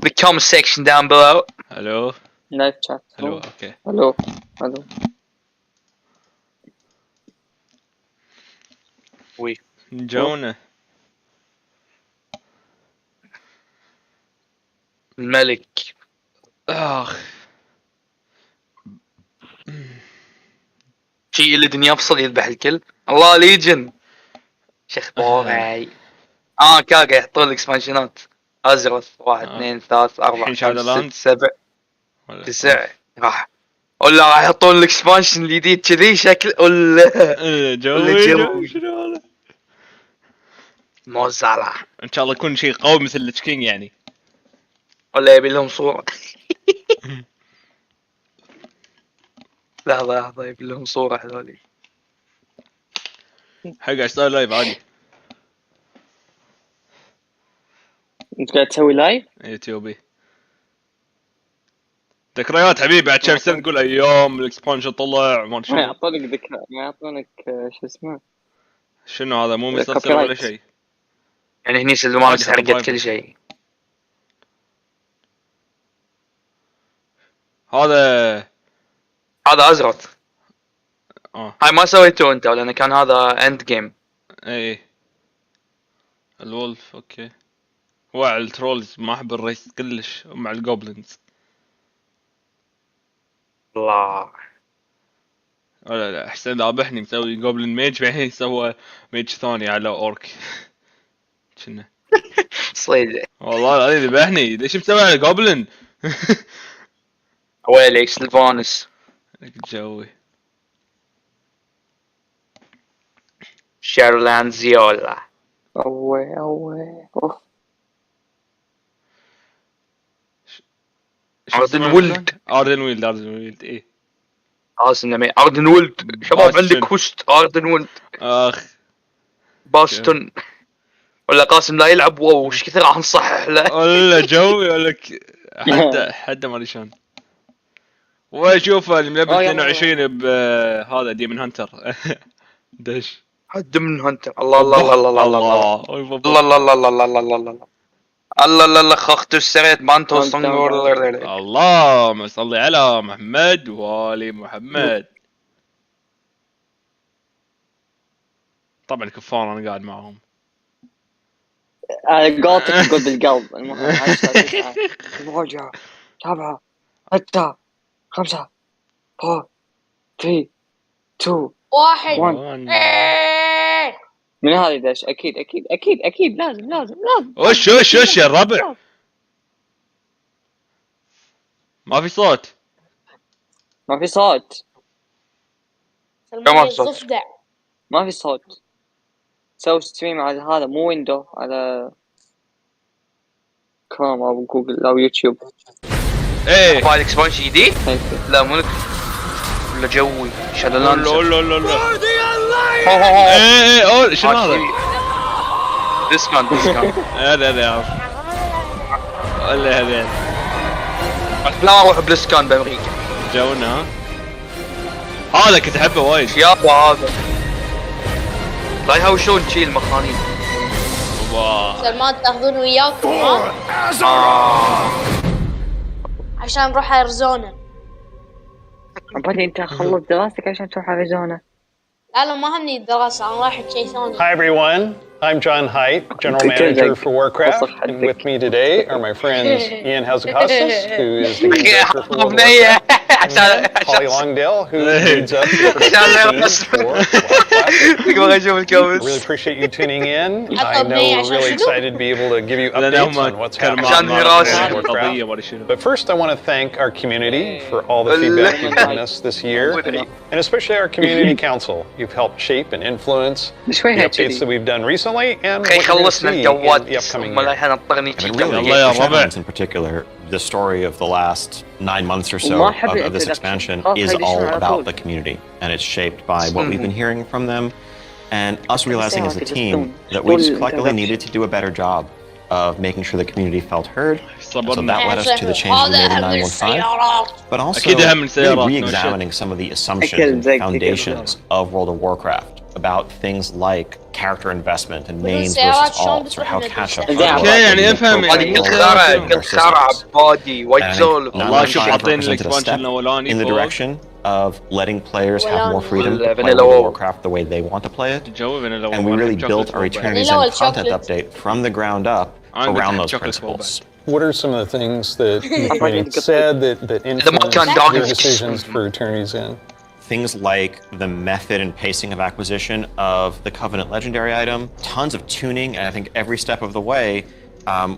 the comment section down below. Hello. لايف شات. Hello. Okay. الو وي جونا. الملك. شيء اللي دنيا يفصل يذبح الكل. الله ليجن. شخبوري. كاكا يحطون الاكسبانشنات. ازرث 1 2 3 4 5 6 7 9 راح. ولا راح يحطون الاكسبانشن الجديد كذي شكل ولا جوي شنو هذا؟ موزعة. ان شاء الله يكون شيء قوي مثل الكينج يعني. ولا يبي لهم صورة. لحظة يبي لهم صورة هذولي. حق اشتغل لايف عادي. انت قاعد تسوي لايف؟ يوتيوبي. ذكريات حبيبي بعد شهر سنة تقول ايام الاكسبانشن طلع ما ما يعطونك ذكرى، ما يعطونك شو اسمه. شنو هذا مو مسلسل ولا شيء. يعني هني سلمان سرقت كل شيء. هذا ازرط. هاي ما سويته انت لان كان هذا اند جيم. اي الولف اوكي. هو على الترولز ما احب الريس كلش مع الجوبلينز. الله. لا احسن ذابحني مسوي جوبلين ميج بعدين سوى ميج ثاني على اورك. شنو صيد والله العظيم ذبحني. ليش مسوي على جوبلين؟ ويلي سلفانس الجوي شارلاند زيولا. اوه اوف. اردن ولد ايه قاسم لمي اردن ولد. شباب عندك وست اردن ولد. باستون. ولا قاسم لا يلعب واو وش كثر راح نصحح له. ولا جوي ولا حد ما ادري شلون. واشوف الملعب 22 بهذا ديمن هانتر. دش ديمن هانتر. الله الله الله الله الله الله الله الله الله الله الله الله الله الله الله خختو السريت بانتو صنغور. اللهم صل على محمد وآل محمد. طبعا كفار انا قاعد معهم. قاطك تقول بالقلب. المهم 10 9 7 5 4 3 2 1. من هذه داش اكيد لازم وش يا الربع. ما في صوت. ما في صوت. سوي ستريم على هذا مو ويندو، على كروم او جوجل او يوتيوب. ايه فايل اكسبانشن جديد؟ لا مو ولا جوي شادولاند. لا ايه شنو هذا؟ ديسكاونت لا يا ولا هذين. لا اروح بلسكان بامريكا. جونا هذا كنت احبه وايد. يابا هذا لا يهوشون شي المخانين. سلمان تاخذون وياكم عشان نروح اريزونا. بعدين انت خلص دراستك عشان تروح اريزونا. لا ما همني الدراسة، انا رايح شيء ثاني. Hi everyone, I'm John Height, General Manager for Warcraft, and with me today are my friends Ian Hazzikostas, who is the Director for World of Warcraft, and Holly Longdale, who leads up the production for Warcraft. Really appreciate you tuning in. I know we're really excited to be able to give you updates on what's happening in Warcraft. But first I want to thank our community for all the feedback you've given us this year, and especially our community council. You've helped shape and influence the updates that we've done recently and what you're going to see in the upcoming year. In particular, the story of the last 9 months or so of this expansion is all about the community, and it's shaped by what we've been hearing from them and us realizing as a team that we just collectively needed to do a better job of making sure the community felt heard. So that led us to the changes we made in 915, but also re-examining some of the assumptions and foundations of World of Warcraft. about things like character investment and mains سيارات versus شلون alts, or how بتروح catch-up المدرسة؟ are يعني افهم هذه يعني كل خرا كل خرا عبادي وايد سولف. والله شوف 915 حاطين represented a الاكسبانشن step الاولاني in the فوق. direction of letting players have more freedom to play Vanilla World of WoW. Warcraft the way they want to play it. الجو من And we really built our Eternity's Vanilla End content chocolate. update from the ground up around those principles. What are some of the things that you said that influenced your decisions for Eternity's End? Things like the method and pacing of acquisition of the Covenant Legendary item, tons of tuning, and I think every step of the way,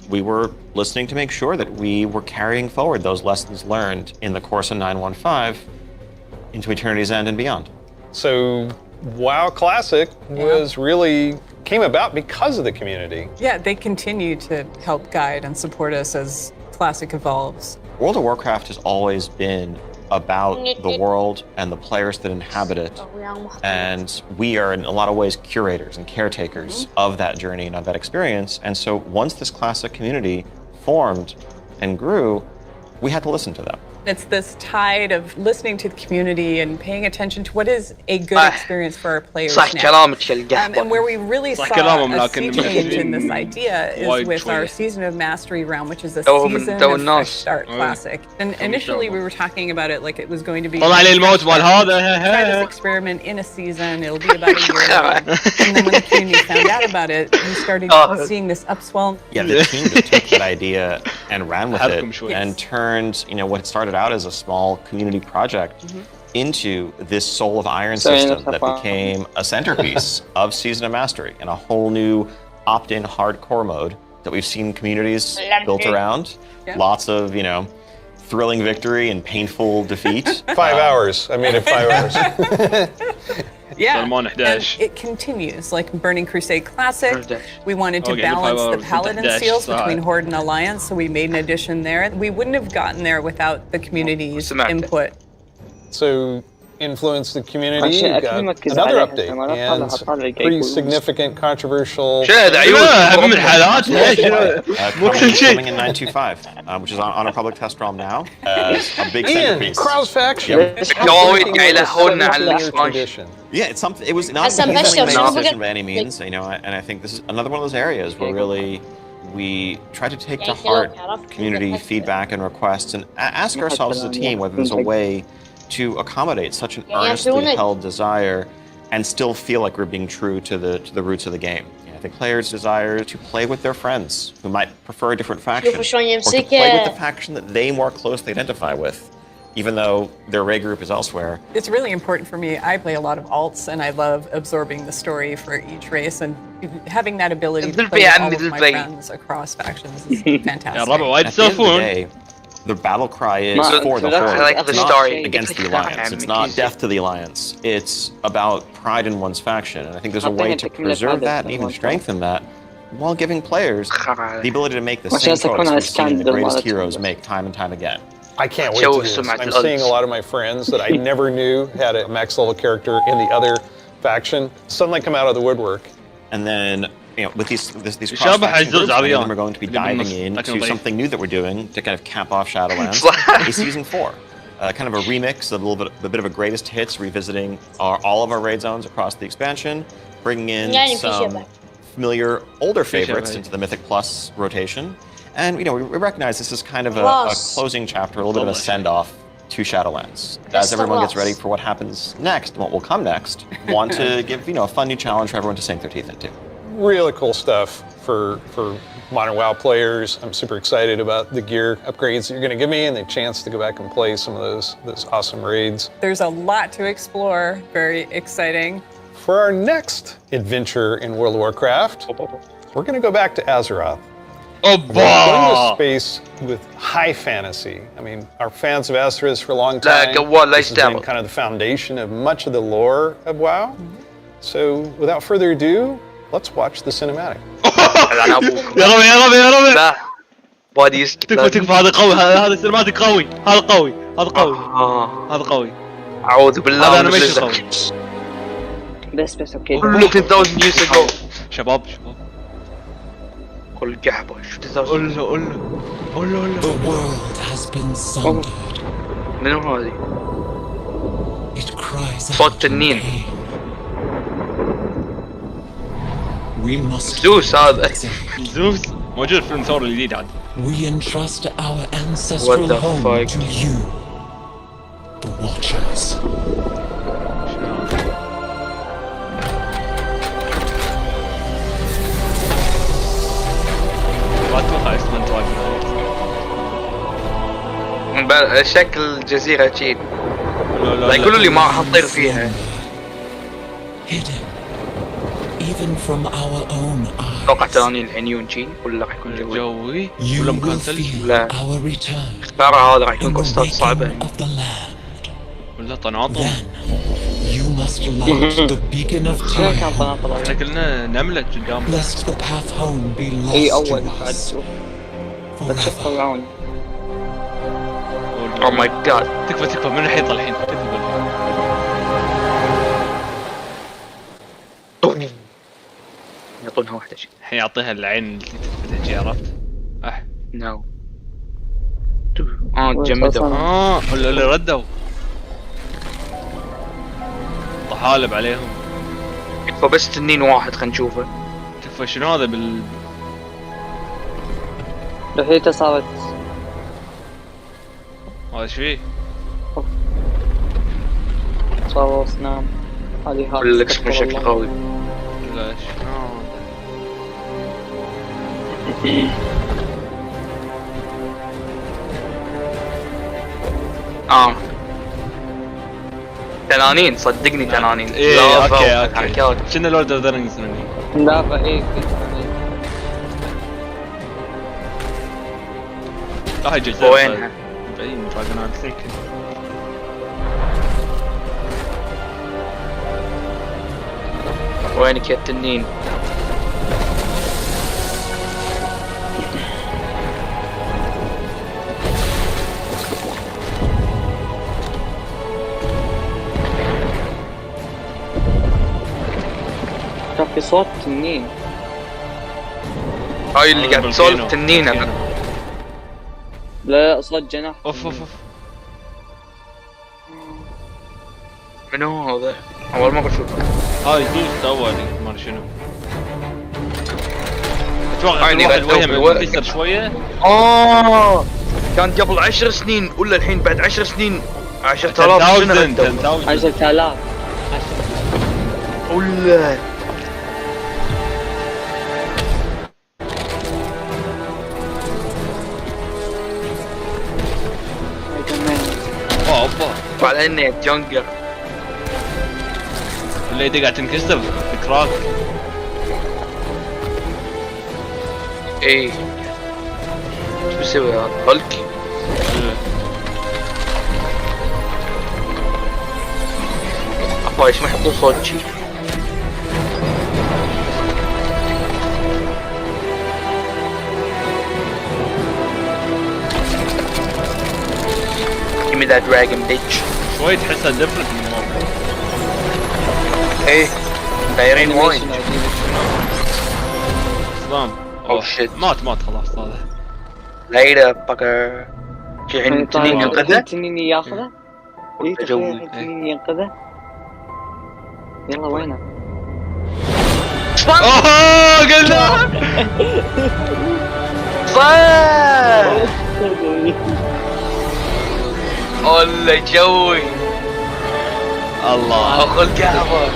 we were listening to make sure that we were carrying forward those lessons learned in the course of 915 into Eternity's End and beyond. So, WoW Classic came about because of the community. Yeah, they continue to help guide and support us as Classic evolves. World of Warcraft has always been about the world and the players that inhabit it, and we are in a lot of ways curators and caretakers of that journey and of that experience. And so once this Classic community formed and grew, we had to listen to them. It's this tide of listening to the community and paying attention to what is a good experience for our players صح now. كلامك يا القهوة. And where we really صح saw كلامهم، a لكن sea change in this ممكن idea is وايد with our شوية. Season of Mastery round, which is a تو season تو of الناس. Fresh Start Classic. And initially we were talking about it like it was going to be طلع لي الموت مال try this هذا. experiment in a season, it'll be about a year. And then when the community found out about it, we started seeing this upswell. Yeah, the team that took that idea and ran with it Yes. and turned, what started out as a small community project into this Soul of Iron system that became a centerpiece of Season of Mastery and a whole new opt-in hardcore mode that we've seen communities built around. Yeah. Lots of, thrilling victory and painful defeat. 5 hours. I made it 5 hours. Yeah, Salmon and 11. it continues like Burning Crusade Classic. 11. We wanted to Okay, balance the the 5 hours, Paladin 11 seals side. between Horde and Alliance, so we made an addition there. We wouldn't have gotten there without the community's Smacked it. input. So, influence the community, got another update, and pretty significant, controversial. شاهد عيون. من الحالات Coming in 925, which is on a public test ROM now as a big Ian, centerpiece. Crow's Faction. وايد قاعد يلهونا على الإكسبانشن. Yeah, it's something. It was not Hassan necessarily Bashir, my شنو decision بقى؟ by any means, and I think this is another one of those areas where really we try to take to Yeah, heart عرفت. community feedback and requests and ask ourselves as a team whether there's a way to accommodate such an earnestly held desire and still feel like we're being true to the roots of the game. I think players desire to play with their friends who might prefer a different faction, شوفوا شلون or to يمسك. play with the faction that they more closely identify with, even though their raid group is elsewhere. It's really important for me. I play a lot of alts, and I love absorbing the story for each race, and having that ability to play with all of my friends across factions is fantastic. يا ربع وايد At the end of the يسولفون. day, the battle cry is for the I Horde. like the It's story. not against the Alliance. It's not death to the Alliance. It's about pride in one's faction. And I think there's a way to preserve that and even strengthen that while giving players the ability to make the same choice we've seen the greatest heroes make time and time again. I can't wait to do this. I'm seeing a lot of my friends that I never knew had a max level character in the other faction suddenly come out of the woodwork. And then, with these شبه cross-faction عزوز groups, many of عريان. them are going to be اللي diving بالنص. لكن into ضعيف. something new that we're doing to kind of cap off Shadowlands. A season 4. Kind of a remix, a bit of a greatest hits, revisiting all of our raid zones across the expansion, bringing in يعني في some شبه. familiar older favorites شبه. into the Mythic Plus rotation. And we recognize this is kind of a Plus. closing chapter, a little bit of a send-off to Shadowlands. As everyone gets ready for what happens next and what will come next, want to give a fun new challenge for everyone to sink their teeth into. Really cool stuff for modern WoW players. I'm super excited about the gear upgrades that you're going to give me and the chance to go back and play some of those awesome raids. There's a lot to explore. Very exciting. For our next adventure in World of Warcraft, we're going to go back to Azeroth. We're going to space with high fantasy. I mean, our fans of Azeroth for a long time. This has been kind of the foundation of much of the lore of WoW. So, without further ado, let's watch the cinematic. أنا أبوك. يا ربع يا ربع يا ربع. لا بادي يسكت. تكفى هذا قوي هذا سينماتيك قوي هذا قوي هذا قوي هذا قوي. أعوذ بالله هذا من أنا ماشي البلد. قوي. بس اوكي. Look at those years ago. شباب كل قحبة شو تسوي؟ قول له The world has been sundered. منو هذه؟ It cries صوت out in تنين. pain. We must زوس هذا. زوس موجود في فيلم ثور الجديد عاد. We entrust our What ancestral the home fuck? to you, the Watchers. ما اتوقع اسمه دراجون. شكل جزيرة شيء. لا يقولوا لي ما راح نطير فيها. Hidden, even from our own eyes. اتوقع تنانين الحين يجون شي ولا راح يكون جوي؟ جوي You ولا will مكان feel ثلج لا. our return اختار هذا راح يكون in the كوستات صعبة. waking of the land. ولا طناطم. Then you must light the beacon of شنو كان time, طناطل أول؟ احنا كلنا نملة قدام. lest the path home be اي lost اول to بعد us شوف بتشوف forever. فرعون. او ماي جاد. تكفى من الحيطة الحين تكفى. يعطونها واحدة شي. الحين يعطيها العين اللي تفتح شي عرفت؟ نو. تجمدوا. ولا اللي ردوا طحالب عليهم. فبس تنين واحد خلينا نشوفه. تكفى شنو هذا بال رحيته صارت هذا ايش فيه؟ صاروا أصنام. هذه هذا ولا لك شكل قوي. لا شنو تنانين صدقني تنانين. ايه لا اوكي حركات. شنو لورد اوف ذا رينجز لا ايه في هاي جزء وينها؟ بعدين دراجون ارت وينك يا التنين؟ كان في صوت تنين. هاي اللي قاعد تسولف تنين انا. لا صوت جناح. اوف منو هذا؟ اول مرة اشوفه. هاي زوز اول ما ادري شنو. اتوقع هاي كل واحد اللي وجهه منكسر شويه. كان قبل 10 سنين ولا الحين بعد 10 سنين 10,000 سنة ردوا. 10,000 ولا اوبا بعدين جونجر اللي قاعد تنكسر كراك. ايه شو بيسوي هذا؟ هلك ابا ايش ما يحطون صوت شي. Give me that dragon bitch. شوي تحسها ديفرنت من الموقع. ايه دايرين وايد. سلام. Oh shit. مات خلاص هذا. later fucker. شي الحين تنين ينقذه؟ التنين ياخذه؟ اي تخيل التنين ينقذه. يلا وينه؟ اوه قلنا صار ولا جوي. الله اخو القهوة.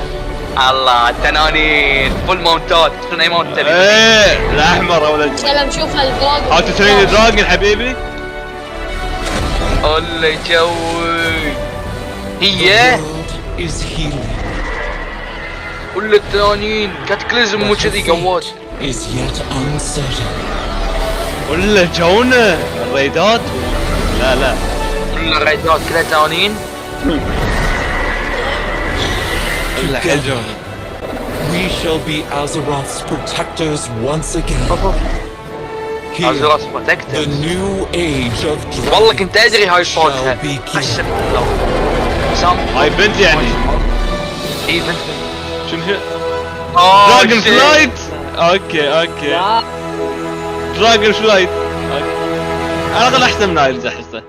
الله التنانين فول ماونتات. شنو اي ماونت تبي؟ ايه الاحمر او الازرق. سلام شوف الدراجون. هاو تو ترين دراجون حبيبي. ولا جوي. هي Is healing, ولا التنانين كاتكليزم مو كذي قوات. is yet uncertain. ولا جونا الريدات. لا ولا الريدات كلها تنانين. كلها حيل جونا. We shall be Azeroth's protectors once again. Here, ازراس the بروتكتر. new age of والله كنت ادري هاي shall صوتها. begin. قسم بالله. سام هاي بنت يعني. اي بنت. شنو هي؟ اوه دراجون فلايت. اوكي لا دراجون فلايت. انا اقل احسن من نايلز احسه.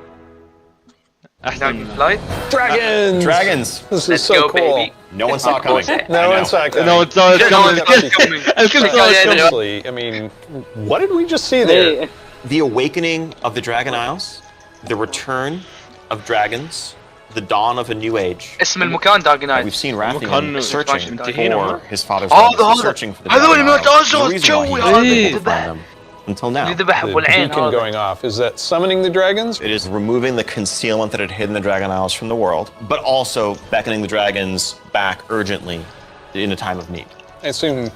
احسن فلايت Dragons! Dragons! This is Let's so go, cool. baby. No one saw it coming. No I one know. saw it No, coming. it's not coming. الكل saw it coming. Seriously, I mean, what did we just see there? إيه. The awakening of the Dragon Isles, the return of dragons, the dawn of a new age. اسم المكان داغن We've seen المكان Rathian searching منتهينا. for his father's هذا legacy, هذا searching for the هذول Dragon ما Isles. تعرفوا The reason why تسوي he هذا was able to ذبح find them until now. اللي ذبح ابو The العين beacon هذا going off. Is that summoning the dragons? It is removing the concealment that had hidden the Dragon Isles from the world, but also beckoning the dragons back urgently in a time of need. I assume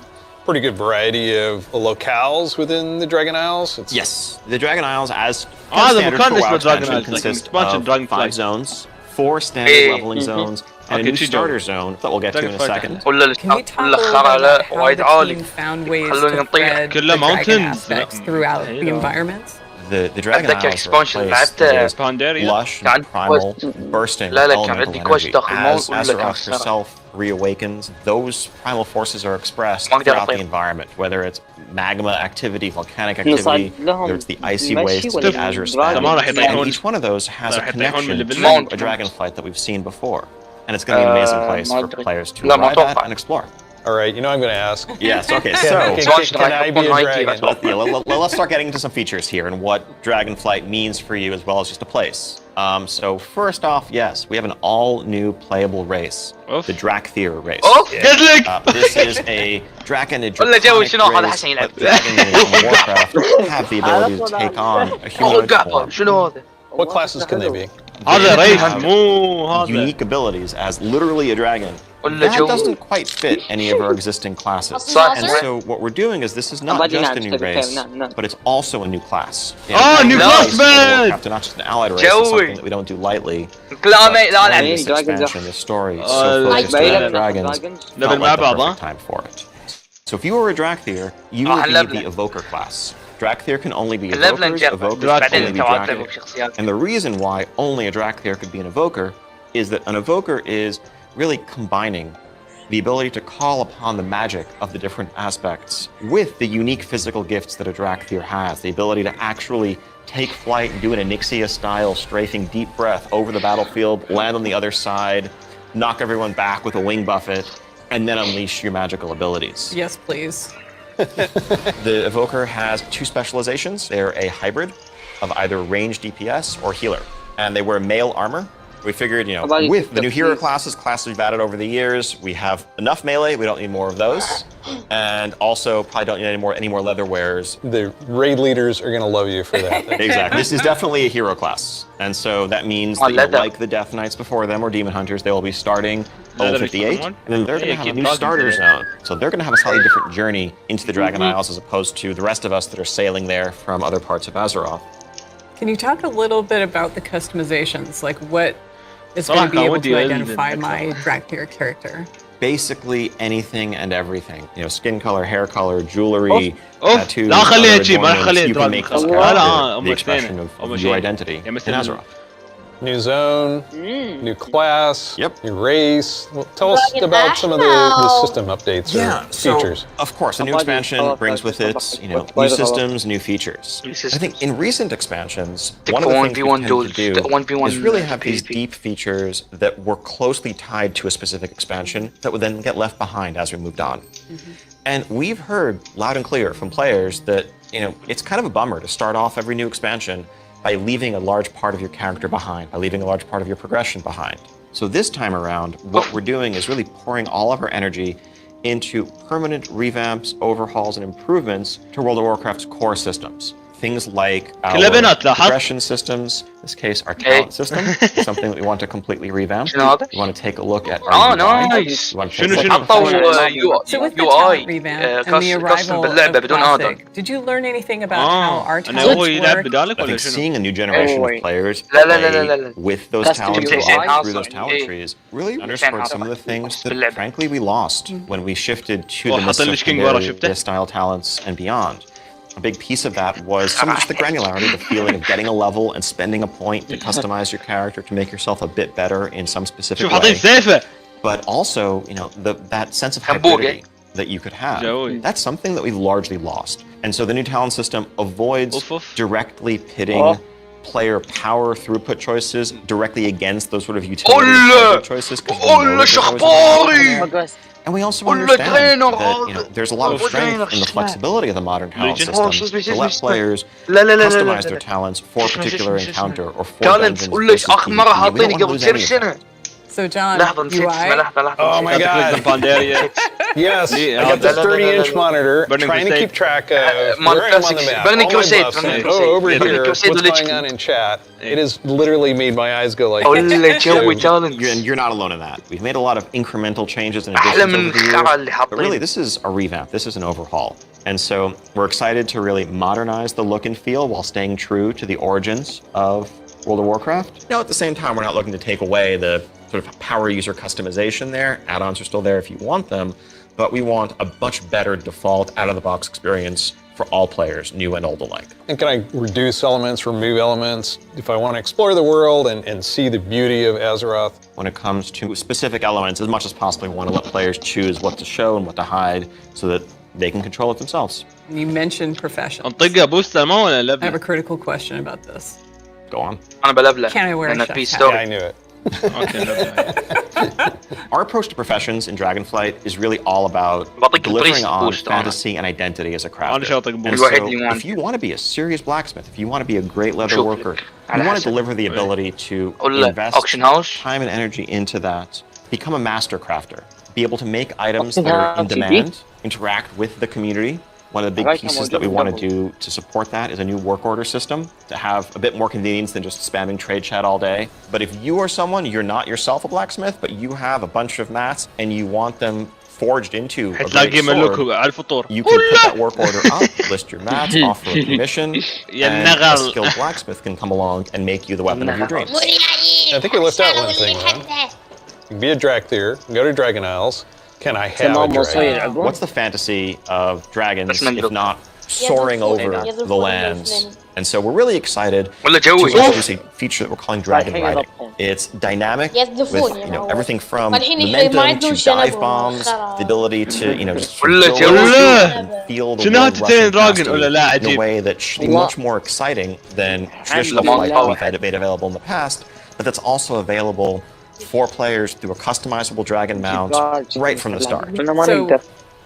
pretty good variety of locales within the Dragon Isles. It's Yes, the Dragon Isles, as the standard مكان for WoW اسمه Dragon expansion, Isles, like consist expansion of Dragon 5 Flight. zones, 4 standard Hey. leveling zones, and a Okay, new Chido. starter zone that we'll get to Dragon in a Flight. second. ولا Can you talk a little الاخر bit على about how وايد the عالي team found ways خلوني to نطيح. thread the كلها dragon mountains. aspects throughout the هيدا. environments? The Dragon أتذكر Isles are a expansion place لعبته. that is Pandaria. lush كان and primal, bursting لا لا with كان elemental عندي كوش energy. داخل المول As ولا كان Azeroth خسارة. herself reawakens, those primal forces are expressed ما أقدر throughout the أطير. environment, whether it's magma activity, volcanic نصعد activity, لهم whether it's the icy مشي wastes of ولا the Azure dragon؟ ما راح Span. يطيحون. And each one of those has a راح يطيحون من connection الليفل. to a dragonflight that we've seen before. And it's going to be an amazing place ما for أدري. players to لا، ما arrive at أتوقع. and explore. all right. You know I'm going to ask. Yes, okay, Can, so... can I be a dragon? Let's start getting into some features here and what Dragonflight means for you as well as just a place. So first off, yes, we have an all-new playable race, Oof. the Drakthir race. اوف قلت لك. This is a dragon, a والله draconic جوي شنو هذا race, حسن يلعب. but dragons in Warcraft have the ability to take on a humanoid قحطه form. شنو هذا؟ What classes can they be? هذا ريس have مو هذا. Unique abilities as literally a dragon. ولا That جو doesn't quite fit any of our existing classes. صح. And so what we're doing is this is not بعدين just a نعم، new تبي race, نعم، نعم. but it's also a new class. new class, Warcraft, man! and not just an allied race, it's Joey. something that we don't do lightly. كلامي لا In العب. this Dragons are- expansion, the story is Uh, so focused like around Dragon- dragons, Dragons. felt نبي like مع the بعض perfect ها؟ time for it. So if you were a Drakthir, you راح would be نلبله. the Evoker class. Drakthir can only be الليفل evokers, نجرب evokers can بعدين only be نتواصل Drakthir. بشخصيات. And the reason why only a Drakthir could be an evoker is that an evoker is really combining the ability to call upon the magic of the different aspects with the unique physical gifts that a Drakthir has. The ability to actually take flight and do an Onyxia-style strafing deep breath over the battlefield, land on the other side, knock everyone back with a wing buffet, and then unleash your magical abilities. Yes, please. The evoker has 2 specializations. They're a hybrid of either range DPS or healer, and they wear male armor. We figured, you know, About with the new hero the- classes we've added over the years, we have enough melee. We don't need more of those, and also probably don't need any more leather wearers. The raid leaders are going to love you for that. Exactly. This is definitely a hero class, and so that means Oh, that, you know, leather. like the Death Knights before them or Demon Hunters, they will be starting level Leather is 58, someone? and then they're going Yeah, to have a keep new talking starter to zone. So they're going to have a slightly different journey into the Dragon Isles as opposed to the rest of us that are sailing there from other parts of Azeroth. Can you talk a little bit about the customizations? Like what is going صراحة to be able ودي to أزيد identify أكثر. my Drakthir character? Basically anything and everything. You know, skin color, hair color, jewelry, أوف tattoos, لا خليها other شي ما adornments. خليها You can make this دراجون. لا، character لا، the expression اثنين. of your identity يعني in مثل Azeroth. New zone, new class, Yep. new race. Well, tell us Dragon about some of the National. system updates or features. Of course, a new About expansion the- brings with it, you know, By new the- systems, new features. New I think systems. in recent expansions, Take one of the for things we 1v1 tend duels, to do 1v1 is really have these PvP. deep features that were closely tied to a specific expansion that would then get left behind as we moved on. And we've heard loud and clear from players that, you know, it's kind of a bummer to start off every new expansion by leaving a large part of your character behind, by leaving a large part of your progression behind. So this time around, what we're doing is really pouring all of our energy into permanent revamps, overhauls, and improvements to World of Warcraft's core systems. Things like our كلها بنات لاحظت. progression systems, in this case our talent system, is something that we want to completely revamp. شنو هذا؟ We want to take a look at our اه UI. نايس. We want to شنو- take a شنو؟ look at So with the يو talent اي revamp and the كاستم arrival باللعبه of بدون ادم. Classic, did you learn anything about how our أنا هو talents يلعب work? بدالك I ولا think شنو؟ seeing a new generation Oh, of wait. players لا- لا- لا- play لا- لا. with those That's talents to and do walk with through those awesome. talent Yeah. trees really Yeah. underscored some of the things that باللعبة. frankly we lost when we shifted to the وحط Mists of لي شكينج ورا، شفته؟ Pandaria style talents and beyond. A big piece of that was some of just the granularity, the feeling of getting a level and spending a point to customize your character to make yourself a bit better in some specific شوف حاطين way. سيفه. But also, you know, that sense of Hamburger. hybridity that you could have. Joey. That's something that we've largely lost. And so the new talent system avoids Oof, oof. directly pitting Oh. player power throughput choices directly against those sort of utility choices. And we also understand that there's a lot of strength in the flexibility of the modern talent system to let players customize their talents for a particular encounter or for dungeons versus PvP. We don't want to lose any of that. So John, UI? Oh my god. Yes, I got this 30-inch monitor trying to keep track of where I'm on the map. All my buffs and over here, what's going on in chat. It has literally made my eyes go like... And you're not alone in that. We've made a lot of incremental changes and additions over the years, but really this is a revamp, this is an overhaul. And so we're excited to really modernize the look and feel while staying true to the origins of World of Warcraft. Now at the same time, we're not looking to take away the sort of power user customization there. Add-ons are still there if you want them, but we want a much better default out-of-the-box experience for all players, new and old alike. And can I reduce elements, remove elements, if I want to explore the world and see the beauty of Azeroth? When it comes to specific elements, as much as possible, we want to let players choose what to show and what to hide so that they can control it themselves. You mentioned professions. I have a critical question about this. Go on. Can I wear a chef's hat? Yeah, I knew it. Our approach to professions in Dragonflight is really all about delivering on fantasy and identity as a crafter. And so, if you want to be a serious blacksmith, if you want to be a great leather worker, you want to deliver the ability to invest time and energy into that, become a master crafter, be able to make items that are in demand, interact with the community. One of the big pieces that we want to do to support that is a new work order system to have a bit more convenience than just spamming trade chat all day. But if you are someone, you're not yourself a blacksmith, but you have a bunch of mats and you want them forged into a great sword, you can put that work order up, list your mats, offer a commission, and a skilled blacksmith can come along and make you the weapon of your dreams. I think we left out one thing, man. You can be a Drakthir, go to Dragon Isles. Can I have a dragon? What's the fantasy of dragons if not soaring over the lands? And so we're really excited to introduce a feature that we're calling dragon riding. It's dynamic with everything from momentum to dive bombs, the ability to just and feel the world rushing past you in a way that should be much more exciting than traditional flight that we've had made available in the past, but that's also available for players through a customizable dragon mount right from the start.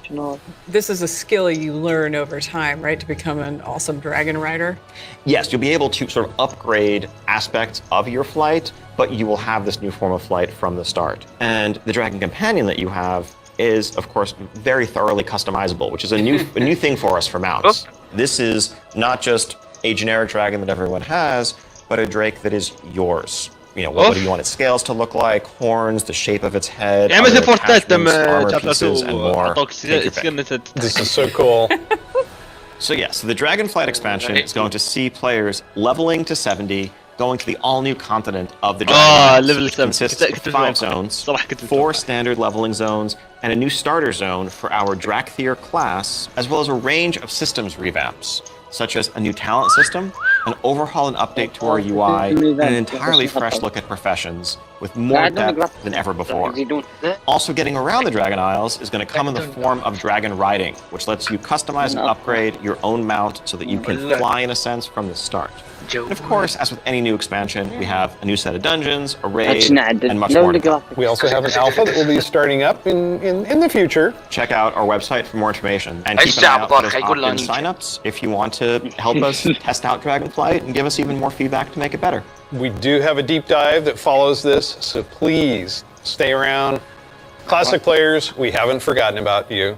So, this is a skill you learn over time, right, to become an awesome dragon rider? Yes, you'll be able to sort of upgrade aspects of your flight, but you will have this new form of flight from the start. And the dragon companion that you have is, of course, very thoroughly customizable, which is a new thing for us for mounts. This is not just a generic dragon that everyone has, but a drake that is yours. What do you want its scales to look like, horns, the shape of its head, other attachments, armor pieces, and more. This is so cool. So the Dragonflight expansion is going to see players leveling to 70, going to the all-new continent of the Dragon, which consists of 5 zones, 4 standard leveling zones, and a new starter zone for our Drakthir class, as well as a range of systems revamps, such as a new talent system, an overhaul and update to our UI, and an entirely fresh look at professions, with more depth than ever before. Also getting around the Dragon Isles is going to come in the form of dragon riding, which lets you customize and upgrade your own mount so that you can fly in a sense from the start. And of course, as with any new expansion, we have a new set of dungeons, a raid, and much more to come. We also have an alpha that will be starting up in the future. Check out our website for more information, and keep an eye out for those opt-in signups if you want to help us test out Dragonflight and give us even more feedback to make it better. We do have a deep dive that follows this, so please stay around. Classic players, we haven't forgotten about you.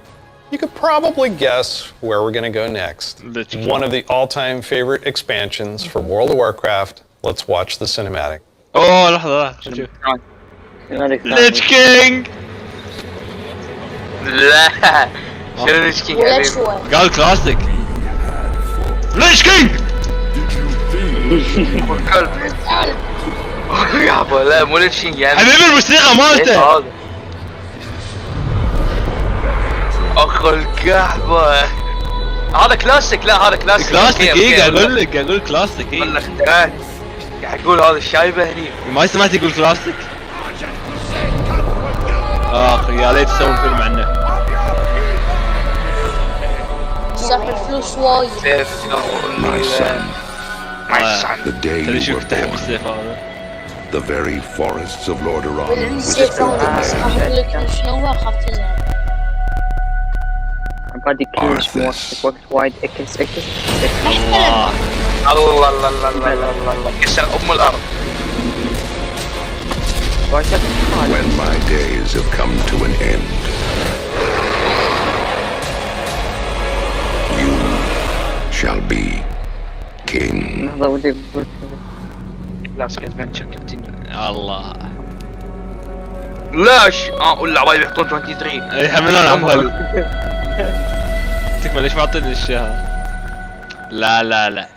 You could probably guess where we're going to go next. One of the all-time favorite expansions for World of Warcraft. Let's watch the cinematic. لحظة Lich King! لا شنو ليش كينج ولا حبيبي؟ شوي قال كلاسيك Lich King! يابا لا مو ليش كينج يعني حبيبي الموسيقى مالته هذا اخو الكعبة هذا كلاسيك لا هذا كلاسيك كلاسيك قاعد اقول كلاسيك والله اخترعت قاعد اقول هذا الشايبه هني ما سمعت يقول كلاسيك يا ليت تسوون فيلم عنه صار الفلوس وايد The day ترى you شوف were تحب born, السيف هذا. the very forests of Lordaeron عندي سيف ثاني بس اقول لك شنو هو اخاف تزعل. عبادي كلش مو وقت وايد اكس. الله الله الله الله الله الله الله كسر ام الارض. when my days have come to an end. You shall be king. لحظة ودي كلاسيك ادفنتشر كونتينيو. الله ليش؟ ولا عبالي بيحطون 23. اي من انا عبالي تكمل ليش ما اعطيني الاشياء؟ لا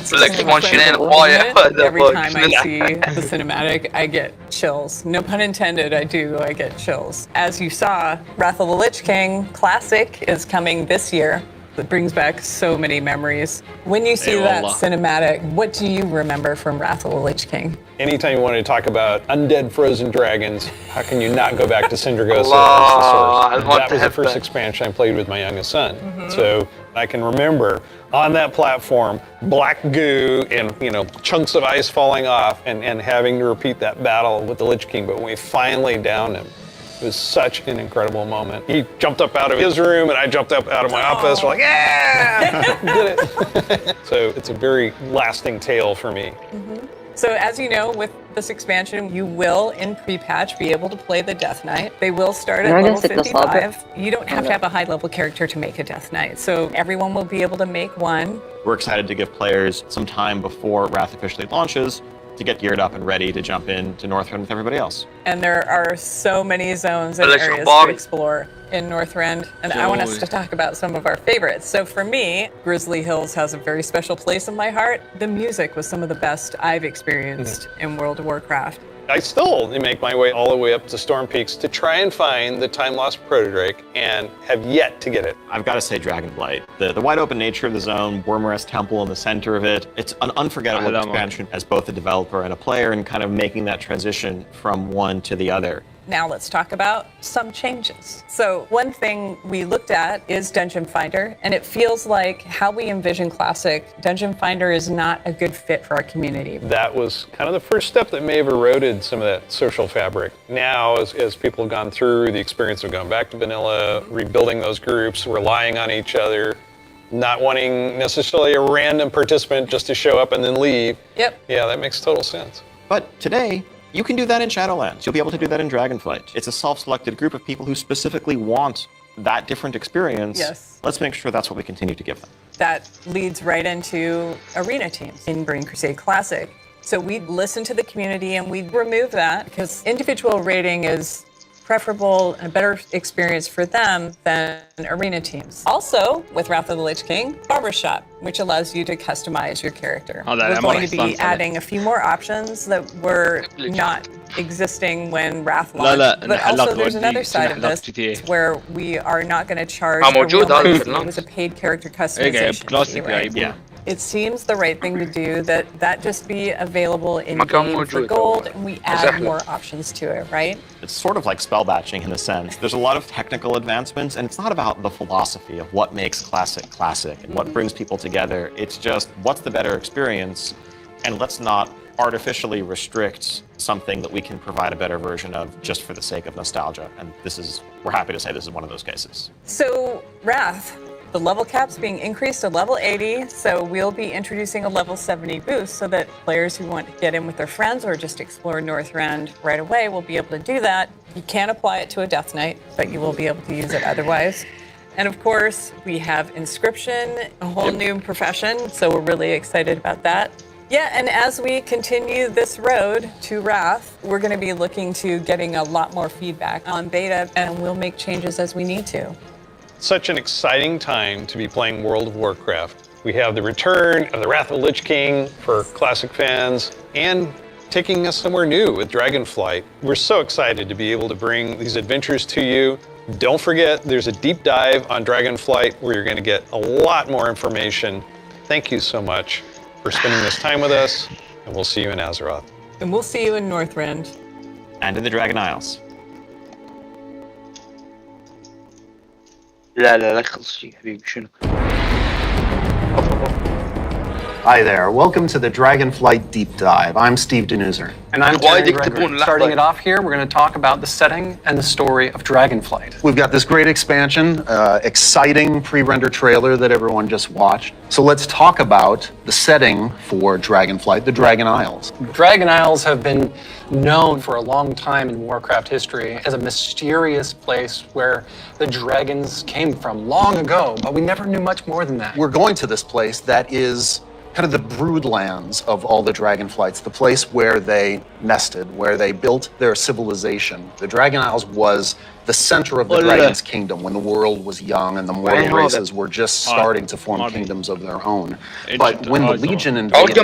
Every time I see the cinematic, I get chills. No pun intended, I get chills. As you saw, Wrath of the Lich King Classic is coming this year. It brings back so many memories. When you see that cinematic, what do you remember from Wrath of the Lich King? Anytime you want to talk about undead frozen dragons, how can you not go back to Syndragosa as the source? That was the first expansion I played with my youngest son. So I can remember on that platform, black goo and chunks of ice falling off and having to repeat that battle with the Lich King. But when we finally downed him, it was such an incredible moment. He jumped up out of his room and I jumped up out of my office. We're like, yeah, did it. So it's a very lasting tale for me. So as you know, with this expansion, you will, in pre-patch, be able to play the Death Knight. They will start at level 55. You don't have to have a high-level character to make a Death Knight, so everyone will be able to make one. We're excited to give players some time before Wrath officially launches to get geared up and ready to jump into Northrend with everybody else. And there are so many zones and areas to explore in Northrend, and I want us to talk about some of our favorites. So for me, Grizzly Hills has a very special place in my heart. The music was some of the best I've experienced in World of Warcraft. I still make my way all the way up to Storm Peaks to try and find the time-lost Protodrake and have yet to get it. I've got to say Dragonblight. The wide open nature of the zone, Wormrest Temple in the center of it, it's an unforgettable expansion as both a developer and a player and kind of making that transition from one to the other. Now let's talk about some changes. So one thing we looked at is Dungeon Finder, and it feels like how we envision Classic, Dungeon Finder is not a good fit for our community. That was kind of the first step that may have eroded some of that social fabric. Now, as people have gone through the experience of going back to vanilla, rebuilding those groups, relying on each other, not wanting necessarily a random participant just to show up and then leave. Yep. Yeah, that makes total sense. But today, you can do that in Shadowlands. You'll be able to do that in Dragonflight. It's a self-selected group of people who specifically want that different experience. Yes. Let's make sure that's what we continue to give them. That leads right into arena teams in Burning Crusade Classic. So we listen to the community and we remove that because individual rating is preferable and a better experience for them than arena teams. Also, with Wrath of the Lich King, Barbershop, which allows you to customize your character. We're going to be adding a few more options that were not existing when Wrath launched. But also there's another side of this where we are not going to charge it was a paid character customization fee, right? Yeah. It seems the right thing to do that just be available in game for gold and we add more options to it, right? It's sort of like spell batching in a sense. There's a lot of technical advancements and it's not about the philosophy of what makes Classic classic and what brings people together. It's just what's the better experience and let's not artificially restrict something that we can provide a better version of just for the sake of nostalgia. And we're happy to say this is one of those cases. So Wrath, the level cap's being increased to level 80, so we'll be introducing a level 70 boost so that players who want to get in with their friends or just explore Northrend right away will be able to do that. You can't apply it to a Death Knight, but you will be able to use it otherwise. And of course, we have Inscription, a whole new profession, so we're really excited about that. Yeah, and as we continue this road to Wrath, we're going to be looking to getting a lot more feedback on beta, and we'll make changes as we need to. Such an exciting time to be playing World of Warcraft. We have the return of the Wrath of the Lich King for Classic fans and taking us somewhere new with Dragonflight. We're so excited to be able to bring these adventures to you. Don't forget, there's a deep dive on Dragonflight where you're going to get a lot more information. Thank you so much for spending this time with us, and we'll see you in Azeroth. And we'll see you in Northrend. And in the Dragon Isles. لا يخلص شيء حبيبي شنو Hi there. Welcome to the Dragonflight Deep Dive. I'm Steve Denuser. And I'm Terry Gregory. Starting it off here, we're going to talk about the setting and the story of Dragonflight. We've got this great expansion, exciting pre-render trailer that everyone just watched. So let's talk about the setting for Dragonflight, the Dragon Isles. Dragon Isles have been known for a long time in Warcraft history as a mysterious place where the dragons came from long ago, but we never knew much more than that. We're going to this place that is kind of the broodlands of all the Dragonflights, the place where they nested, where they built their civilization. The Dragon Isles was the center of the Dragon's kingdom when the world was young and the mortal races were just starting to form kingdoms of their own. But when the Legion invaded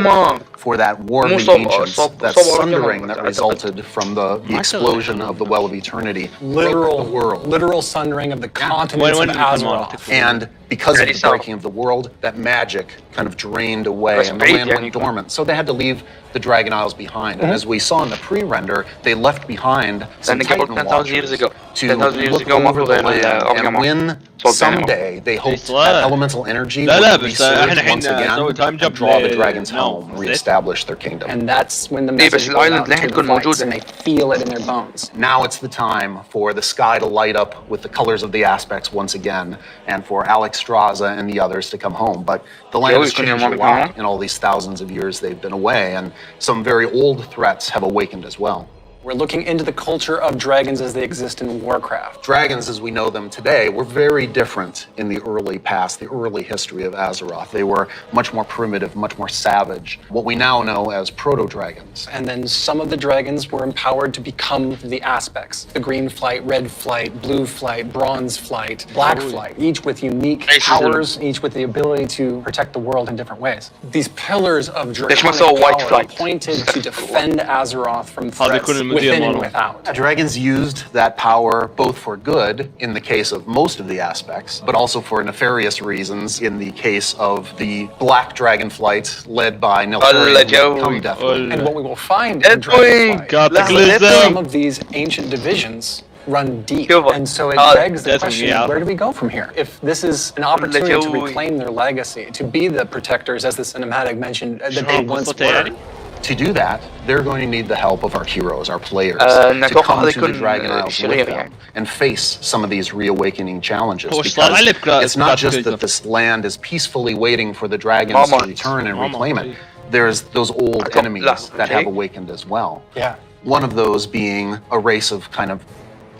for that War of the Ancients, that sundering that resulted from the explosion of the Well of Eternity, literal sundering of the continents of Azeroth. And because of the breaking of the world, that magic kind of drained away and the land went dormant. So they had to leave the Dragon Isles behind. And as we saw in the pre-render, they left behind some Titan Watchers to look over the land, and when someday they hoped that elemental energy would resurge once again and draw the dragons home, reestablish their kingdom. And that's when the message goes out to the fights and they feel it in their bones. Now it's the time for the sky to light up with the colors of the aspects once again, and for Alex Straza and the others to come home. But the land has changed a lot in all these thousands of years they've been away, and some very old threats have awakened as well. We're looking into the culture of dragons as they exist in Warcraft. Dragons as we know them today were very different in the early past, the early history of Azeroth. They were much more primitive, much more savage, what we now know as proto-dragons. And then some of the dragons were empowered to become the aspects. The green flight, red flight, blue flight, bronze flight, black flight, each with unique powers, each with the ability to protect the world in different ways. These pillars of draconic power pointed to defend Azeroth from threats within and without. Dragons used that power both for good, in the case of most of the aspects, but also for nefarious reasons in the case of the Black Dragonflight led by Neltharion. And what we will find in Dragonflight, some of these ancient divisions run deep, and so it begs the question, where do we go from here? If this is an opportunity to reclaim their legacy, to be the protectors, as the cinematic mentioned, that they once were, to do that, they're going to need the help of our heroes, our players, to come to the Dragon Isles with them and face some of these reawakening challenges. Because it's not just that this land is peacefully waiting for the dragons to return and reclaim it. There's those old enemies that have awakened as well. Yeah. One of those being a race of kind of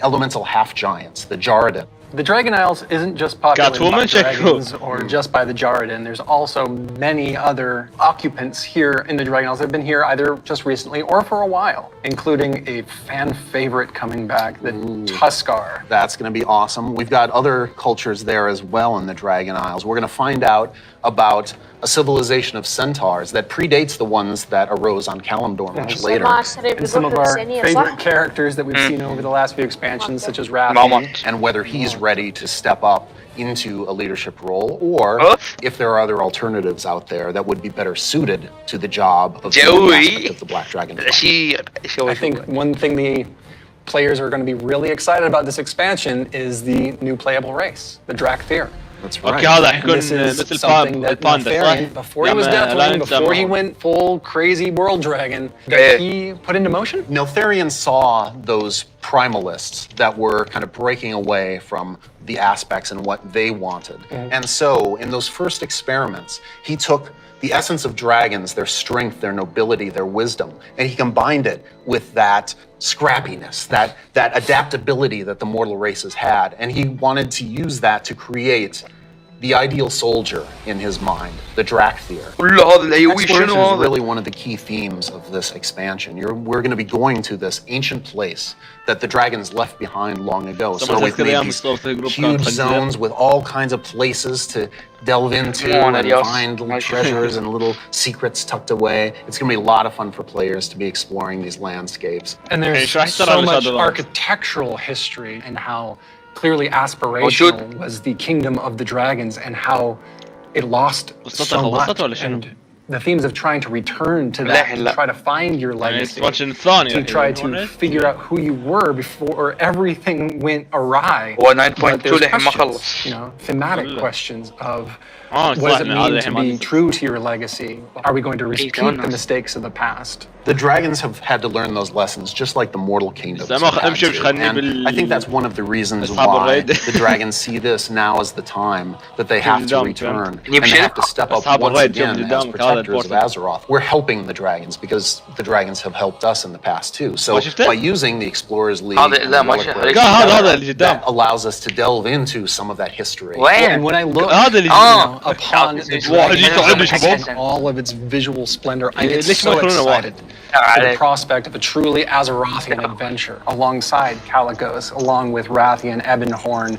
elemental half-giants, the Jarradin. The Dragon Isles isn't just populated by dragons or just by the Jarradin. There's also many other occupants here in the Dragon Isles that have been here either just recently or for a while, including a fan favorite coming back, the Tuskar. That's going to be awesome. We've got other cultures there as well in the Dragon Isles. We're going to find out about a civilization of centaurs that predates the ones that arose on Kalimdor much later. And some of our favorite characters that we've seen over the last few expansions, such as Rafi. And whether he's ready to step up into a leadership role, or if there are other alternatives out there that would be better suited to the job of the Black Dragon. I think one thing the players are going to be really excited about this expansion is the new playable race, the Drakthir. That's right. This is something that Neltharion, before he was Deathwing, before he went full crazy world dragon, that he put into motion? Neltharion saw those primalists that were kind of breaking away from the aspects and what they wanted. And so in those first experiments, he took the essence of dragons, their strength, their nobility, their wisdom, and he combined it with that scrappiness, that adaptability that the mortal races had, and he wanted to use that to create the ideal soldier in his mind, the Drakthir. Exploration is really one of the key themes of this expansion. We're going to be going to this ancient place that the dragons left behind long ago. So we've made these huge zones with all kinds of places to delve into and find little treasures and little secrets tucked away. It's going to be a lot of fun for players to be exploring these landscapes. And there's so much architectural history and how clearly aspirational was the kingdom of the dragons and how it lost so much. And the themes of trying to return to that, to try to find your legacy, to try to figure out who you were before everything went awry. But there's questions, thematic questions of What does it mean to be true to your legacy? Are we going to repeat the mistakes of the past? The dragons have had to learn those lessons, just like the mortal kingdoms have had to. And I think that's one of the reasons why the dragons see this now as the time that they have to return and they have to step up once again as protectors of Azeroth. We're helping the dragons because the dragons have helped us in the past too. So by using the Explorers League, that allows us to delve into some of that history. And when I look upon the dragons and all of its visual splendor, I get so excited. The prospect of a truly Azerothian adventure alongside Caligos, along with Rathian Ebonhorn,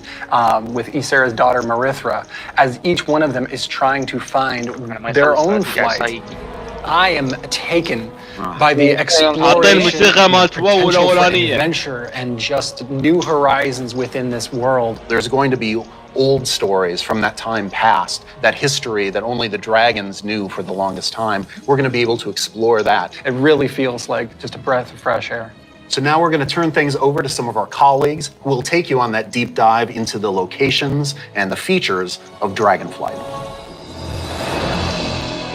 with Ysera's daughter Marithra, as each one of them is trying to find their own flight. I am taken by the exploration, adventure, and just new horizons within this world. There's going to be old stories from that time past, that history that only the dragons knew for the longest time. We're going to be able to explore that. It really feels like just a breath of fresh air. So now we're going to turn things over to some of our colleagues who will take you on that deep dive into the locations and the features of Dragonflight.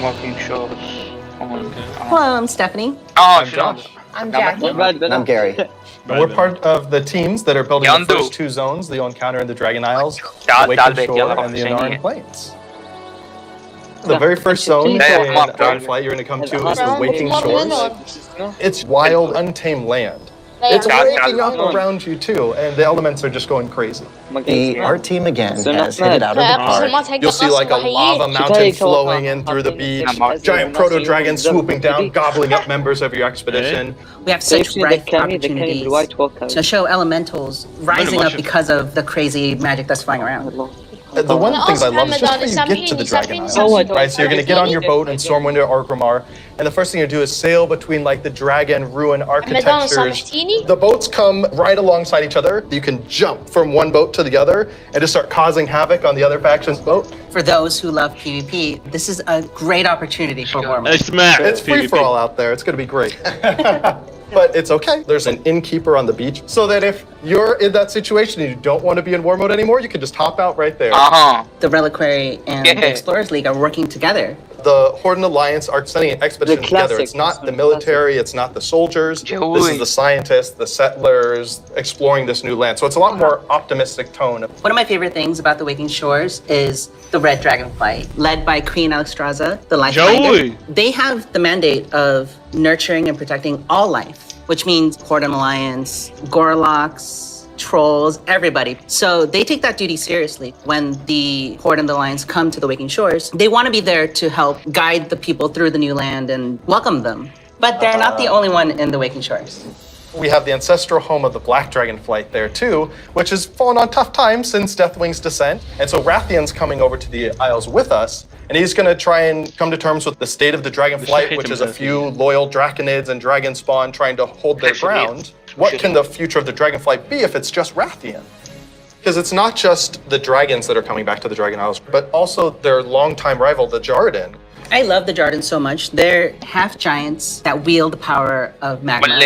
Walking shores. Hello, I'm Stephanie. Oh, I'm Josh. I'm Jackie. I'm Gary. We're part of the teams that are building the first two zones, the Encounter in the Dragon Isles, the Waking Shore, and the Anaran Plains. The very first zone in Dragonflight you're going to come to is the Waking Shores. It's wild, untamed land. It's waking up around you too, and the elements are just going crazy. The art team again has hit it out of the park. You'll see like a lava mountain flowing in through the beach, giant proto-dragons swooping down, gobbling up members of your expedition. We have such ripe opportunities to show elementals rising up because of the crazy magic that's flying around. The one of the things I love is just how you get to the Dragon Isles, right? So you're going to get on your boat in Stormwind or Orgrimmar, and the first thing you do is sail between like the dragon ruin architectures. The boats come right alongside each other. You can jump from one boat to the other and just start causing havoc on the other faction's boat. For those who love PvP, this is a great opportunity for Warhammer. It's free for all out there. It's going to be great. But it's okay. There's an innkeeper on the beach, so that if you're in that situation and you don't want to be in war mode anymore, you can just hop out right there. The Reliquary and the Explorers League are working together. The Horde and Alliance are sending an expedition together. It's not the military, it's not the soldiers. This is the scientists, the settlers, exploring this new land. So it's a lot more optimistic tone. One of my favorite things about the Waking Shores is the Red Dragonflight, led by Queen Alexstrasza, the Lifebinder. They have the mandate of nurturing and protecting all life, which means Horde and Alliance, Gorloks, trolls, everybody. So they take that duty seriously. When the Horde and the Alliance come to the Waking Shores, they want to be there to help guide the people through the new land and welcome them. But they're not the only one in the Waking Shores. We have the ancestral home of the Black Dragonflight there too, which has fallen on tough times since Deathwing's descent. And so Rathian's coming over to the Isles with us, and he's going to try and come to terms with the state of the Dragonflight, which is a few loyal Draconids and Dragon Spawn trying to hold their ground. What can the future of the Dragonflight be if it's just Rathian? Because it's not just the dragons that are coming back to the Dragon Isles, but also their longtime rival, the Jarden. I love the Jarden so much. They're half giants that wield the power of magma. When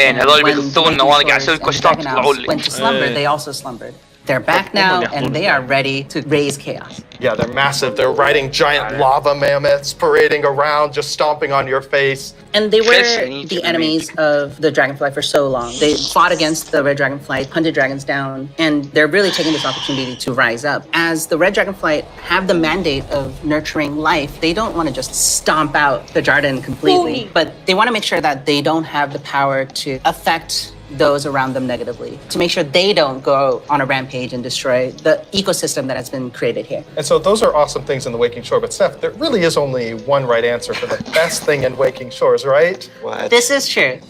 went to slumber, they also slumbered. They're back now, and they are ready to raise chaos. Yeah, they're massive. They're riding giant lava mammoths, parading around, just stomping on your face. And they were the enemies of the Dragonfly for so long. They fought against the Red Dragonfly, hunted dragons down, and they're really taking this opportunity to rise up. As the Red Dragonfly have the mandate of nurturing life, they don't want to just stomp out the Jarden completely, but they want to make sure that they don't have the power to affect those around them negatively, to make sure they don't go on a rampage and destroy the ecosystem that has been created here. And so those are awesome things in the Waking Shore, but Steph, there really is only one right answer for the best thing in Waking Shores, right? What? This is true.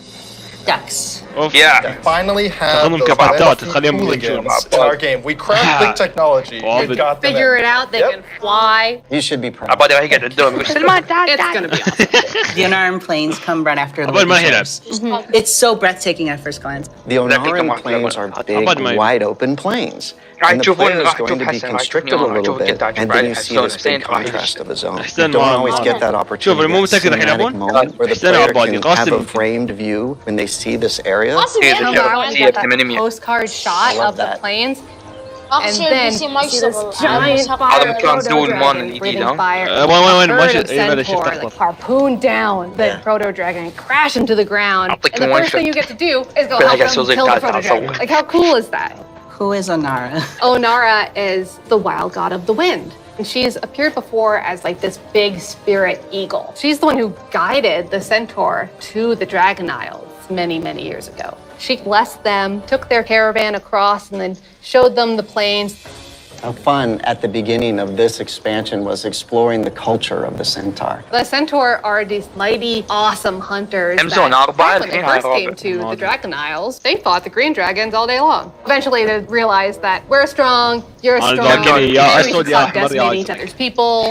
Ducks. Yeah. We finally have those hooligans in our game. We cracked big technology. We got them Figure it out, they can fly. You should be proud. It's gonna be awesome. The Anaran Plains come right after the Waking Shores. It's so breathtaking at first glance. The Anaran Plains are big, wide open plains. And the player is going to be constricted a little bit, and then you see this big contrast of a zone. You don't always get that opportunity, that cinematic moment where the player can have a framed view when they see this area. Also, postcard shot of the plains. and then see this giant fire proto-dragon breathing fire. A herd of centaur like harpoon down the proto-dragon and crash into the ground. And the first thing you get to do is go help them kill the proto-dragon. Like, how cool is that? Who is Onara? Onara is the wild god of the wind. And she's appeared before as like this big spirit eagle. She's the one who guided the centaur to the Dragon Isles many, many years ago. She blessed them, took their caravan across, and then showed them the plains. Our fun at the beginning of this expansion was exploring the culture of the centaur. The centaur are these mighty, awesome hunters that back when they first came to the Dragon Isles, they fought the green dragons all day long. Eventually they realized that we're strong, you're strong, we should stop decimating each other's people.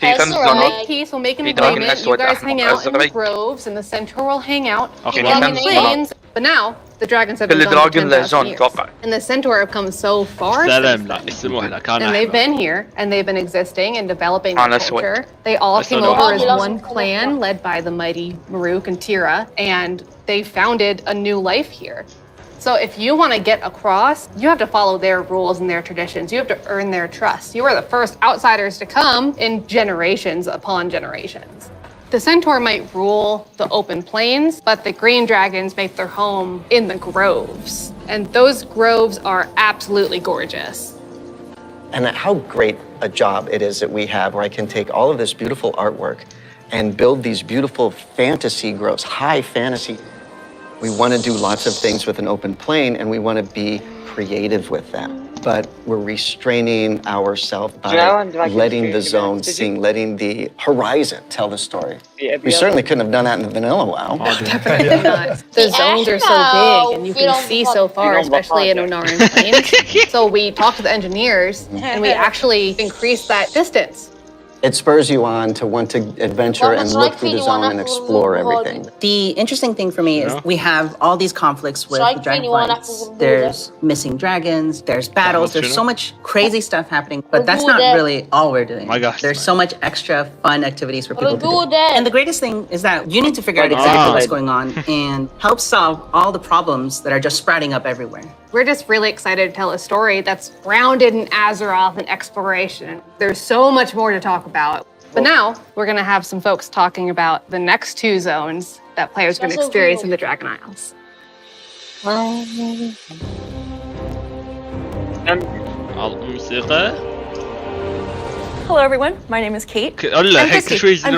We'll make peace, we'll make an agreement, you guys hang out in the groves, and the centaur will hang out in the plains. But now, the dragons have been gone for 10,000 years. And the centaur have come so far since then. And they've been here, and they've been existing and developing their culture. They all came over as one clan, led by the mighty Maruk and Tira, and they founded a new life here. So if you want to get across, you have to follow their rules and their traditions. You have to earn their trust. You are the first outsiders to come in generations upon generations. The centaur might rule the open plains, but the green dragons make their home in the groves. And those groves are absolutely gorgeous. And how great a job it is that we have where I can take all of this beautiful artwork and build these beautiful fantasy groves, high fantasy. We want to do lots of things with an open plain, and we want to be creative with them. But we're restraining ourselves by letting the zone sing, letting the horizon tell the story. We certainly couldn't have done that in the vanilla WoW. Definitely not. The zones are so big, and you can see so far, especially in Onaran Plains. So we talked to the engineers, and we actually increased that distance. It spurs you on to want to adventure and look through the zone and explore everything. The interesting thing for me is we have all these conflicts with the dragonflights. There's missing dragons, there's battles, there's so much crazy stuff happening, but that's not really all we're doing. There's so much extra fun activities for people to do. And the greatest thing is that you need to figure out exactly what's going on and help solve all the problems that are just sprouting up everywhere. We're just really excited to tell a story that's grounded in Azeroth and exploration. There's so much more to talk about. But now, we're going to have some folks talking about the next two zones that players are going to experience in the Dragon Isles. Hello everyone, my name is Kate. I'm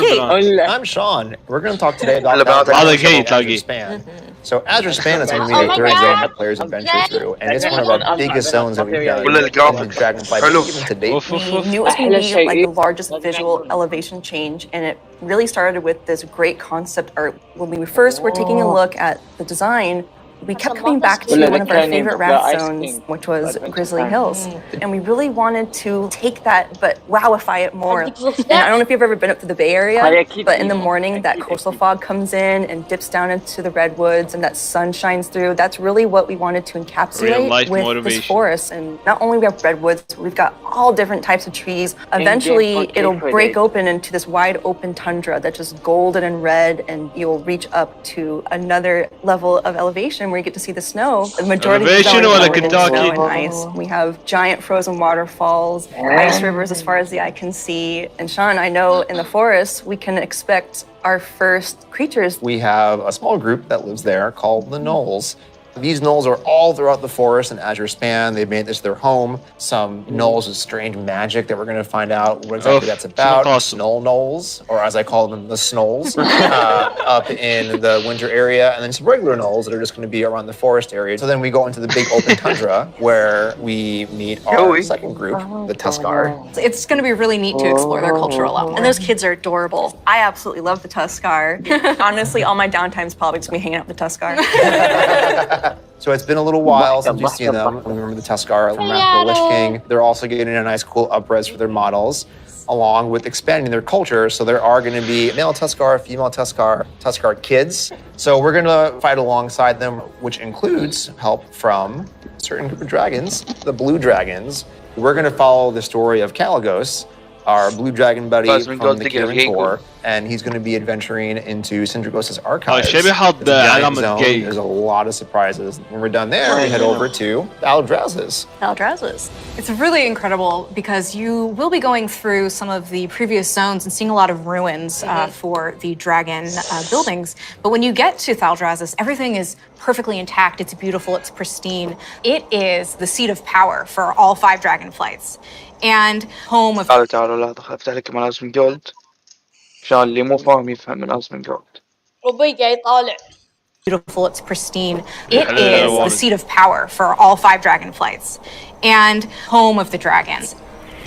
Kate. I'm Sean. We're going to talk today about Azure Span. So Azure Span is going to be the third zone that players adventure through, and it's one of our biggest zones that we've done in the Dragonflight even to date. We knew it was going to be like the largest visual elevation change, and it really started with this great concept art. When we first were taking a look at the design, we kept coming back to one of our favorite raft zones, which was Grizzly Hills. And we really wanted to take that, but wowify it more. And I don't know if you've ever been up to the Bay Area, but in the morning, that coastal fog comes in and dips down into the redwoods and that sun shines through. That's really what we wanted to encapsulate with this forest. And not only we have redwoods, we've got all different types of trees. Eventually, it'll break open into this wide open tundra that's just golden and red, and you'll reach up to another level of elevation where you get to see the snow. The majority of the zone is covered in snow and ice. We have giant frozen waterfalls, ice rivers as far as the eye can see. And Sean, I know in the forest, we can expect our first creatures. We have a small group that lives there called the Gnolls. These gnolls are all throughout the forest in Azure Span. They've made this their home. Some gnolls with strange magic that we're going to find out what exactly that's about. Snow gnolls, or as I call them, the snolls, up in the winter area. And then some regular gnolls that are just going to be around the forest area. So then we go into the big open tundra where we meet our second group, the Tuskar. It's going to be really neat to explore their culture a lot more. And those kids are adorable. I absolutely love the Tuskar. Honestly, all my downtime is probably just me hanging out with the Tuskar. So it's been a little while since you've seen them. We remember the Tuskar, the Wrath of the Lich King. They're also getting a nice cool up-res for their models, along with expanding their culture. So there are going to be male Tuskar, female Tuskar, Tuskar kids. So we're going to fight alongside them, which includes help from a certain group of dragons, the blue dragons. We're going to follow the story of Kalagos, our blue dragon buddy from the Kirin Tor, and he's going to be adventuring into Syndragos' archives. الشيء بيحط علامة gay. There's a lot of surprises. When we're done there, we head over to Aldraz's. Aldraz's. It's really incredible because you will be going through some of the previous zones and seeing a lot of ruins for the dragon buildings. But when you get to Aldraz's, everything is perfectly intact. It's beautiful. It's pristine. It is the seat of power for all 5 dragon flights and home of. تعالوا لا افتح لكم لازم جولد عشان اللي مو فاهم يفهم لازم جولد. ربي قاعد يطالع. Beautiful, it's pristine. It is the seat of power for all 5 dragon flights and home of the dragons.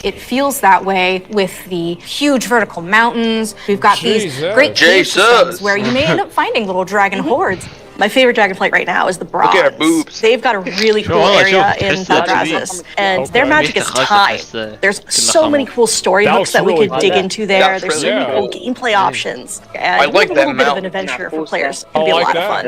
It feels that way with the huge vertical mountains. We've got these great cave systems where you may end up finding little dragon hordes. My favorite dragonflight right now is the Bronze. Look at our boobs. They've got a really cool area in Aldraz's, and their magic is time. There's so many cool storybooks that we could dig into there. There's so many cool gameplay options, and like a little bit of an adventure for players. It'll be a lot of fun.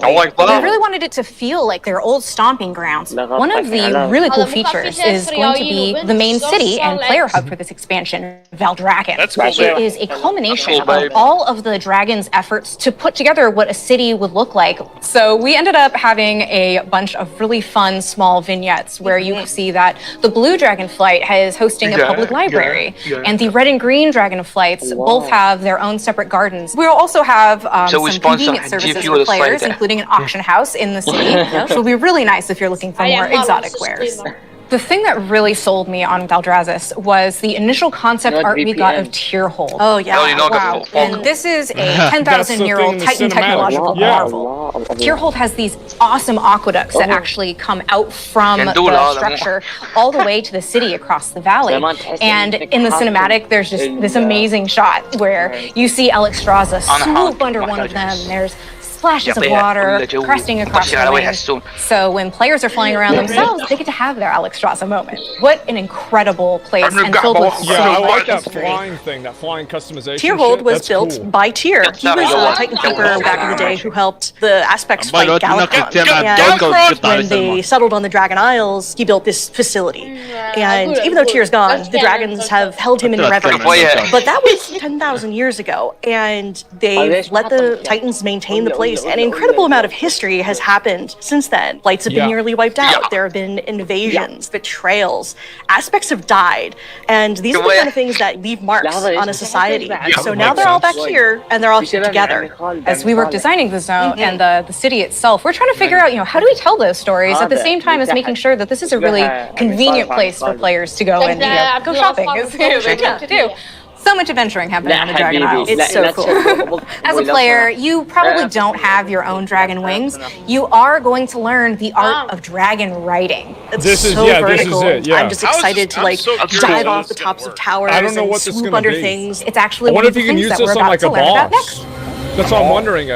I like that. We really wanted it to feel like their old stomping grounds. One of the really cool features is going to be the main city and player hub for this expansion, Valdragon. It is a culmination of all of the dragon's efforts to put together what a city would look like. So we ended up having a bunch of really fun small vignettes where you see that the blue dragonflight is hosting a public library, and the red and green dragonflights both have their own separate gardens. We'll also have some convenient services for players, including an auction house in the city, which will be really nice if you're looking for more exotic wares. The thing that really sold me on Aldraz's was the initial concept art we got of Tierhold. Oh, yeah. Wow. And this is a 10,000-year-old Titan technological marvel. Tierhold has these awesome aqueducts that actually come out from the structure all the way to the city across the valley. And in the cinematic, there's just this amazing shot where you see Alexstrasza swoop under one of them. There's splashes of water cresting across the wings. So when players are flying around themselves, they get to have their Alexstrasza moment. What an incredible place and filled with so I like much that history. flying thing, that flying customization. Tierhold was built by Tyr. He was a Titan Keeper back in the day who helped the Aspects fight Galacon. And when they settled on the Dragon Isles, he built this facility. And even though Tyr's gone, the dragons have held him in reverence. But that was 10,000 years ago, and they've let the Titans maintain the place. An incredible amount of history has happened since then. Flights have been nearly wiped out. There have been invasions, betrayals. Aspects have died. And these are the kind of things that leave marks on a society. So now they're all back here, and they're all here together. As we were designing the zone and the city itself, we're trying to figure out, how do we tell those stories at the same time as making sure that this is a really convenient place for players to go and go shopping, is what they tend to do. So much adventuring happening on the Dragon Isles. It's so cool. As a player, you probably don't have your own dragon wings. You are going to learn the art of dragon riding. It's so vertical. I'm just excited to dive off the tops of towers and swoop under things. It's actually one of the things that we're about to learn about next. That's what I'm wondering.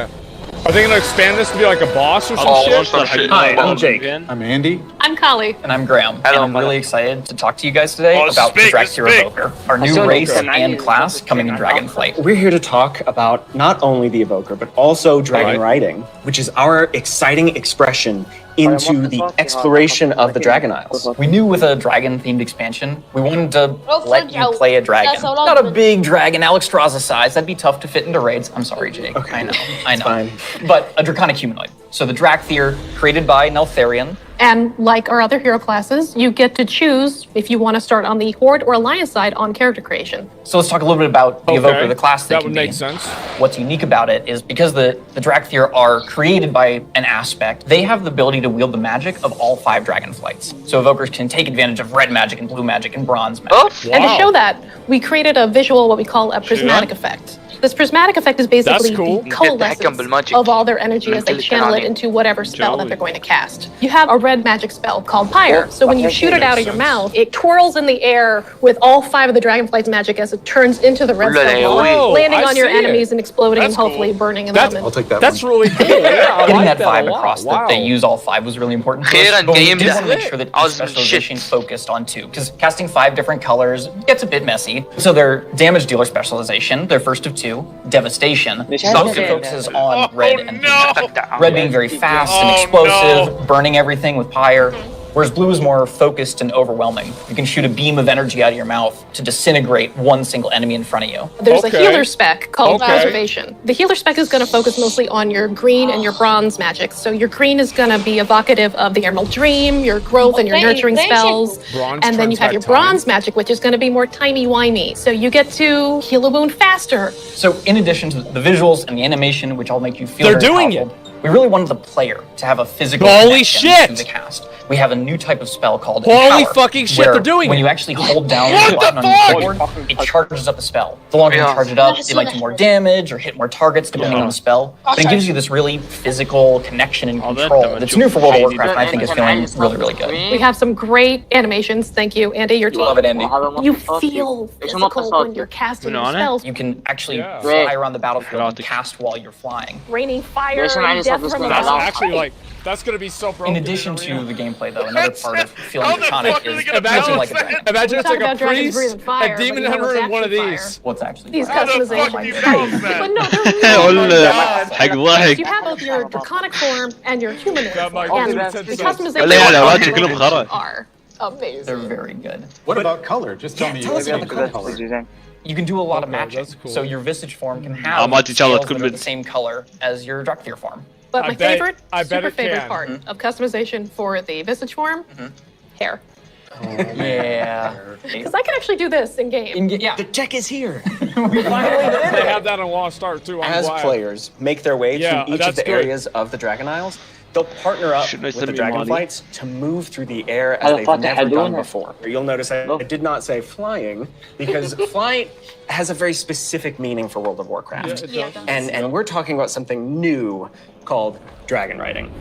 Are they going to expand this to be like a boss or some shit? Hi, I'm Jake. I'm Andy. I'm Kali. And I'm Graham. And I'm really excited to talk to you guys today about the Draxir Evoker, our new race and class coming in Dragonflight. We're here to talk about not only the Evoker, but also dragon riding, which is our exciting expression into the exploration of the Dragon Isles. We knew with a dragon-themed expansion, we wanted to let you play a dragon. Not a big dragon, Alexstrasza size. That'd be tough to fit into raids. I'm sorry, Jake. Okay. I know. Fine. But a draconic humanoid. So the Dracthir, created by Neltharion. And like our other hero classes, you get to choose if you want to start on the Horde or Alliance side on character creation. So let's talk a little bit about the Evoker, the class that would make sense. What's unique about it is because the Dracthir are created by an aspect, they have the ability to wield the magic of all 5 dragonflights. So Evokers can take advantage of red magic and blue magic and bronze magic. Oh, wow. And to show that, we created a visual, what we call a prismatic effect. This prismatic effect is basically the coalescence of all their energy as they channel it into whatever spell that they're going to cast. You have a red magic spell called Pyre, so when you shoot it out of your mouth, it twirls in the air with all 5 of the dragonflight's magic as it turns into the red spell, landing on your enemies and exploding and hopefully burning them. I'll take that. That's really cool. Yeah, getting that vibe across that they use all 5 was really important to us, but we did want to make sure that the specialization focused on 2, because casting 5 different colors gets a bit messy. So their damage dealer specialization, their first of 2, Devastation, focuses on red and blue. Red being very fast and explosive, burning everything with Pyre. whereas blue is more focused and overwhelming. You can shoot a beam of energy out of your mouth to disintegrate one single enemy in front of you. There's a healer spec called Preservation. The healer spec is going to focus mostly on your green and your bronze magic. So your green is going to be evocative of the Emerald Dream, your growth and your nurturing spells. And then you have your bronze magic, which is going to be more timey-wimey. So you get to heal a wound faster. So in addition to the visuals and the animation, which all make you feel They're very doing powerful, we really wanted the player to have a physical Holy connection shit! to the cast. We have a new type of spell called Holy Empower, fucking shit, where they're doing when it. you actually hold down What the the button on your fuck? keyboard, it charges up the spell. The longer you charge it up, it might do more damage or hit more targets depending on the spell. But it gives you this really physical connection and control that's new for World of Warcraft, and I think is feeling really, really good. We have some great animations. Thank you, Andy, your team. Love it, Andy. You feel physical when you're casting your spells. You can actually fly around the battlefield and cast while you're flying. Raining fire, death from That's above. actually like, that's gonna be so broken. In addition to the gameplay, though, another part of feeling iconic is feeling like a dragon. Imagine it's Talk like a about dragons priest, breathing fire, a demon but you know hunter, it's and one of actually these. What's actually These fire? customizations. But no, حق ضحك. you have both your draconic form and your human form. my And God. the customizations ولا على كلهم خرا. are amazing. They're very good. What about color? Just tell me about the color. You can do a lot of matching. that's cool. So your visage form can have ما تجي scales تكون that are بنت. the same color as your Drakthir form. But I my bet- favorite, I bet super it favorite can. part of customization for the visage form, hair. Yeah. Because I can actually do this in game. Yeah. The tech is here. They have that on Lost Ark too. I'm As glad. players make their way Yeah, through each of that's the good. areas of the Dragon Isles, they'll partner up Shouldn't I with send the me money? Dragonflights to move through the air as they've never done before. You'll notice I did not say flying because flight has a very specific meaning for World of Warcraft. Yeah, it does. And we're talking about something new called dragon riding.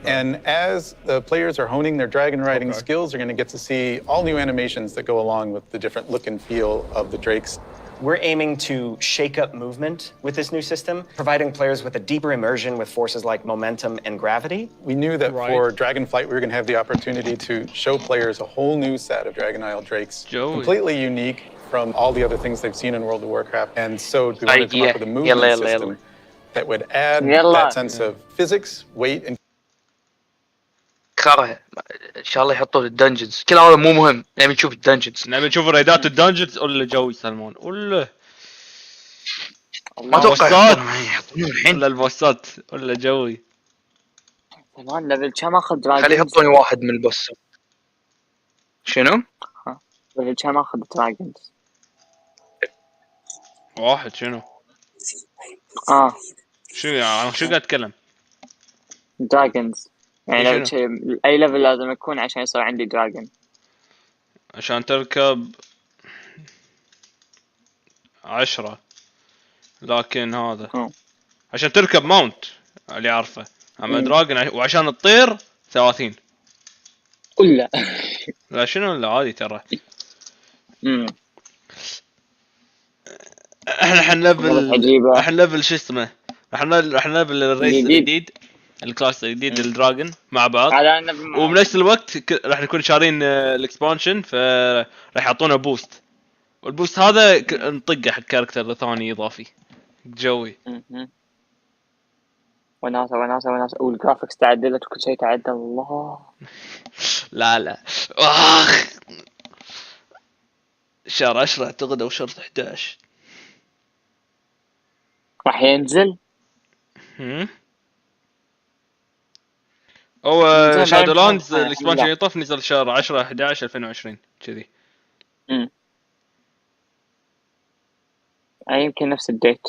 And as the players are honing their dragon riding skills, they're going to get to see all new animations that go along with the different look and feel of the drakes. We're aiming to shake up movement with this new system, providing players with a deeper immersion with forces like momentum and gravity. We knew that for Dragonflight, we were going to have the opportunity to show players a whole new set of Dragon Isle drakes, completely unique from all the other things they've seen in World of Warcraft. And so we wanted to come up with a movement system that would add that sense of physics, weight, and كاره ان شاء الله يحطوا الدنجنز كل هذا مو مهم نبي نشوف الدنجنز نبي نشوف ريدات الدنجنز ولا جوي سلمون ولا ما اتوقع يحطون الحين ولا البوسات ولا جوي كمان ليفل كم اخذ دراجونز؟ خلي يحطوني واحد من البوس شنو؟ ليفل كم اخذ دراجونز؟ واحد شنو؟ شو يعني شو قاعد اتكلم؟ دراجونز يعني إيه لو اي ليفل لازم اكون عشان يصير عندي دراجون؟ عشان تركب 10 لكن هذا عشان تركب ماونت اللي عارفه اما دراجون وعشان تطير 30 ولا لا شنو لا عادي ترى احنا ليفل شو اسمه احنا ليفل الريس الجديد الكلاس الجديد الدراجون مع بعض وبنفس الوقت راح نكون شارين الاكسبانشن فراح يعطونا بوست والبوست هذا نطقه حق كاركتر ثاني اضافي جوي وناسه والجرافيكس تعدلت وكل شيء تعدل الله لا شهر 10 اعتقد او شهر 11 راح ينزل هو شادو لاندز الاكسبانشن يطف نزل شهر 10 11 2020 كذي يمكن نفس الديت